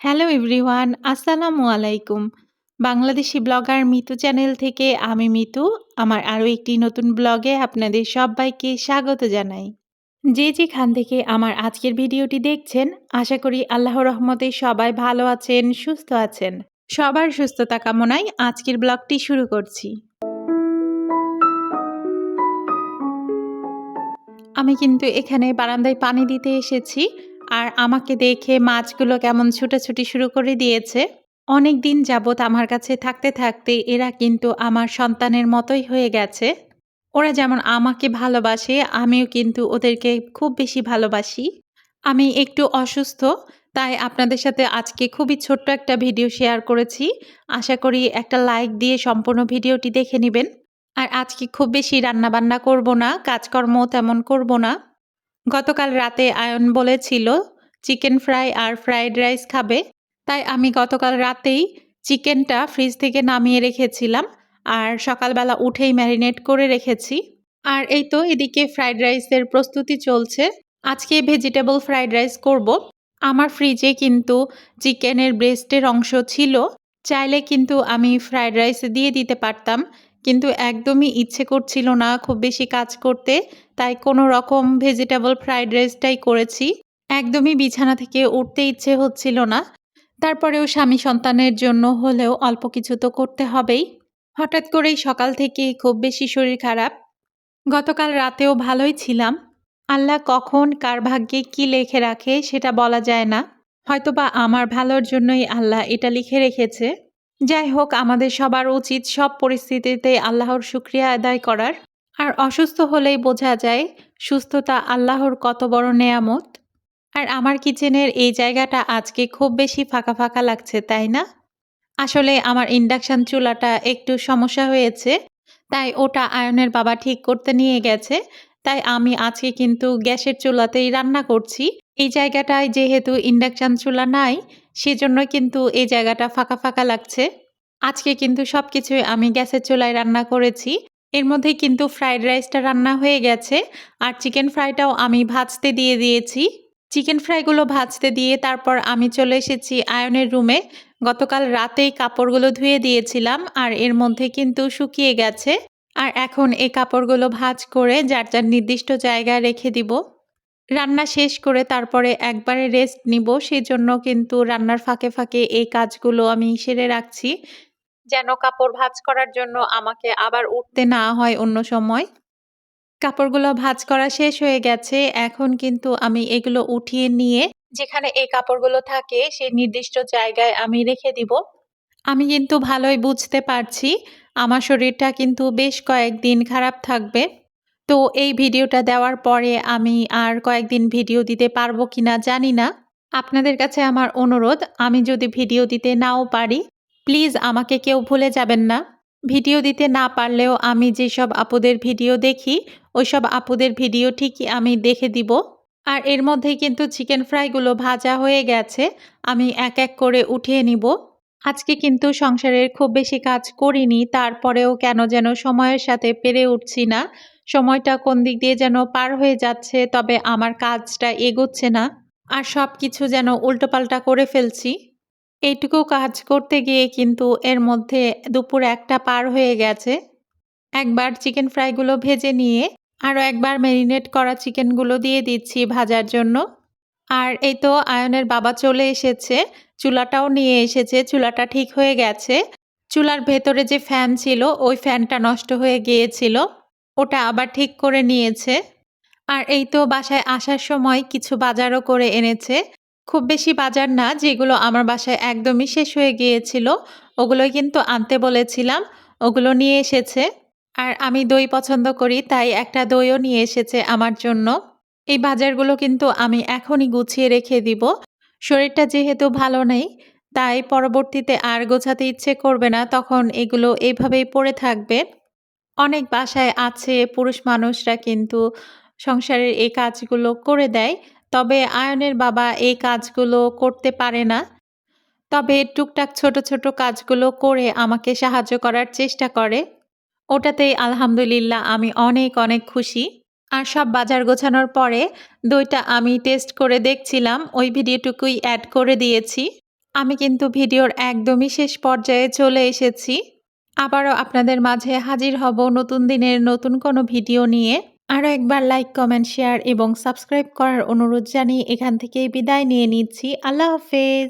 Hello everyone, আসসালামু আলাইকুম। Bangladeshi blogger Mitu channel থেকে আমি মিতু। আমার আরও একটি নতুন ব্লগে আপনাদের সবাইকে স্বাগত জানাই। যে যেখান থেকে আমার আজকের ভিডিওটি দেখছেন, আশা করি আল্লাহর রহমতে সবাই ভালো আছেন, সুস্থ আছেন। সবার সুস্থতা কামনায় আজকের ব্লগটি শুরু করছি। আমি কিন্তু এখানে বারান্দায় পানি দিতে এসেছি, আর আমাকে দেখে মাছগুলো কেমন ছুটাছুটি শুরু করে দিয়েছে। অনেক দিন যাবৎ আমার কাছে থাকতে থাকতে এরা কিন্তু আমার সন্তানের মতোই হয়ে গেছে। ওরা যেমন আমাকে ভালোবাসে, আমিও কিন্তু ওদেরকে খুব বেশি ভালোবাসি। আমি একটু অসুস্থ, তাই আপনাদের সাথে আজকে খুবই ছোট্ট একটা ভিডিও শেয়ার করেছি। আশা করি একটা লাইক দিয়ে সম্পূর্ণ ভিডিওটি দেখে নেবেন। আর আজকে খুব বেশি রান্নাবান্না করব না, কাজকর্মও তেমন করব না। গতকাল রাতে আয়ন বলেছিল চিকেন ফ্রাই আর ফ্রাইড রাইস খাবে, তাই আমি গতকাল রাতেই চিকেনটা ফ্রিজ থেকে নামিয়ে রেখেছিলাম আর সকালবেলা উঠেই ম্যারিনেট করে রেখেছি। আর এই তো এদিকে ফ্রাইড রাইসের প্রস্তুতি চলছে। আজকে ভেজিটেবল ফ্রাইড রাইস করব। আমার ফ্রিজে কিন্তু চিকেনের ব্রেস্টের অংশ ছিল, চাইলে কিন্তু আমি ফ্রাইড রাইসে দিয়ে দিতে পারতাম, কিন্তু একদমই ইচ্ছে করছিল না খুব বেশি কাজ করতে, তাই কোনো রকম ভেজিটেবল ফ্রাইড রাইসটাই করেছি। একদমই বিছানা থেকে উঠতে ইচ্ছে হচ্ছিল না, তারপরেও স্বামী সন্তানের জন্য হলেও অল্প কিছু তো করতে হবেই। হঠাৎ করেই সকাল থেকেই খুব বেশি শরীর খারাপ। গতকাল রাতেও ভালোই ছিলাম। আল্লাহ কখন কার ভাগ্যে কি লেখে রাখে সেটা বলা যায় না। হয়তোবা আমার ভালোর জন্যই আল্লাহ এটা লিখে রেখেছে। যাই হোক, আমাদের সবার উচিত সব পরিস্থিতিতে আল্লাহর শুকরিয়া আদায় করার। আর অসুস্থ হলেই বোঝা যায় সুস্থতা আল্লাহর কত বড় নেয়ামত। আর আমার কিচেনের এই জায়গাটা আজকে খুব বেশি ফাঁকা ফাঁকা লাগছে, তাই না? আসলে আমার ইন্ডাকশন চুলাটা একটু সমস্যা হয়েছে, তাই ওটা আয়নের বাবা ঠিক করতে নিয়ে গেছে। তাই আমি আজকে কিন্তু গ্যাসের চুলাতেই রান্না করছি। এই জায়গাটায় যেহেতু ইন্ডাকশন চুলা নাই, সেজন্য কিন্তু এই জায়গাটা ফাঁকা ফাঁকা লাগছে। আজকে কিন্তু সবকিছুই আমি গ্যাসের চুলায় রান্না করেছি। এর মধ্যে কিন্তু ফ্রাইড রাইসটা রান্না হয়ে গেছে, আর চিকেন ফ্রাইটাও আমি ভাজতে দিয়ে দিয়েছি। চিকেন ফ্রাইগুলো ভাজতে দিয়ে তারপর আমি চলে এসেছি আয়নের রুমে। গতকাল রাতেই কাপড়গুলো ধুয়ে দিয়েছিলাম, আর এর মধ্যে কিন্তু শুকিয়ে গেছে। আর এখন এই কাপড়গুলো ভাঁজ করে যার যার নির্দিষ্ট জায়গায় রেখে দিব। রান্না শেষ করে তারপরে একবারে রেস্ট নিব, সেজন্য কিন্তু রান্নার ফাঁকে ফাঁকে এই কাজগুলো আমি সেরে রাখছি, যেন কাপড় ভাঁজ করার জন্য আমাকে আবার উঠতে না হয় অন্য সময়। কাপড়গুলো ভাঁজ করা শেষ হয়ে গেছে। এখন কিন্তু আমি এগুলো উঠিয়ে নিয়ে যেখানে এই কাপড়গুলো থাকে সেই নির্দিষ্ট জায়গায় আমি রেখে দিব। আমি কিন্তু ভালোই বুঝতে পারছি আমার শরীরটা কিন্তু বেশ কয়েকদিন খারাপ থাকবে। তো এই ভিডিওটা দেওয়ার পরে আমি আর কয়েকদিন ভিডিও দিতে পারবো কিনা জানি না। আপনাদের কাছে আমার অনুরোধ, আমি যদি ভিডিও দিতে নাও পারি, প্লিজ আমাকে কেউ ভুলে যাবেন না। ভিডিও দিতে না পারলেও আমি যেসব আপুদের ভিডিও দেখি, ওইসব আপুদের ভিডিও ঠিকই আমি দেখে দিব। আর এর মধ্যেই কিন্তু চিকেন ফ্রাইগুলো ভাজা হয়ে গেছে, আমি এক এক করে উঠিয়ে নিব। আজকে কিন্তু সংসারের খুব বেশি কাজ করিনি, তারপরেও কেন যেন সময়ের সাথে পেরে উঠছি না। সময়টা কোন দিক দিয়ে যেন পার হয়ে যাচ্ছে, তবে আমার কাজটা এগোচ্ছে না। আর সবকিছু যেন উল্টোপাল্টা করে ফেলছি। এইটুকু কাজ করতে গিয়ে কিন্তু এর মধ্যে দুপুর ১টা পার হয়ে গেছে। একবার চিকেন ফ্রাইগুলো ভেজে নিয়ে আরও একবার ম্যারিনেট করা চিকেনগুলো দিয়ে দিচ্ছি ভাজার জন্য। আর এই তো আয়নের বাবা চলে এসেছে, চুলাটাও নিয়ে এসেছে, চুলাটা ঠিক হয়ে গেছে। চুলার ভেতরে যে ফ্যান ছিল ওই ফ্যানটা নষ্ট হয়ে গিয়েছিল, ওটা আবার ঠিক করে নিয়েছে। আর এই তো বাসায় আসার সময় কিছু বাজারও করে এনেছে। খুব বেশি বাজার না, যেগুলো আমার বাসায় একদমই শেষ হয়ে গিয়েছিল ওগুলোই কিন্তু আনতে বলেছিলাম, ওগুলো নিয়ে এসেছে। আর আমি দই পছন্দ করি, তাই একটা দইও নিয়ে এসেছে আমার জন্য। এই বাজারগুলো কিন্তু আমি এখনই গুছিয়ে রেখে দিব। শরীরটা যেহেতু ভালো নেই, তাই পরবর্তীতে আর গোছাতে ইচ্ছে করবে না, তখন এগুলো এভাবেই পড়ে থাকবে। অনেক বাসায় আছে পুরুষ মানুষরা কিন্তু সংসারের এই কাজগুলো করে দেয়। তবে আয়নের বাবা এই কাজগুলো করতে পারে না। তবে টুকটাক ছোট ছোট কাজগুলো করে আমাকে সাহায্য করার চেষ্টা করে। ওটাতেই আলহামদুলিল্লাহ আমি অনেক অনেক খুশি। আর সব বাজার গোছানোর পরে দইটা আমি টেস্ট করে দেখছিলাম, ওই ভিডিওটুকুই অ্যাড করে দিয়েছি। আমি কিন্তু ভিডিওর একদমই শেষ পর্যায়ে চলে এসেছি। আবারও আপনাদের মাঝে হাজির হব নতুন দিনের নতুন কোনো ভিডিও নিয়ে। আরও একবার লাইক, কমেন্ট, শেয়ার এবং সাবস্ক্রাইব করার অনুরোধ জানিয়ে এখান থেকে বিদায় নিয়ে নিচ্ছি। আল্লাহ হাফেজ।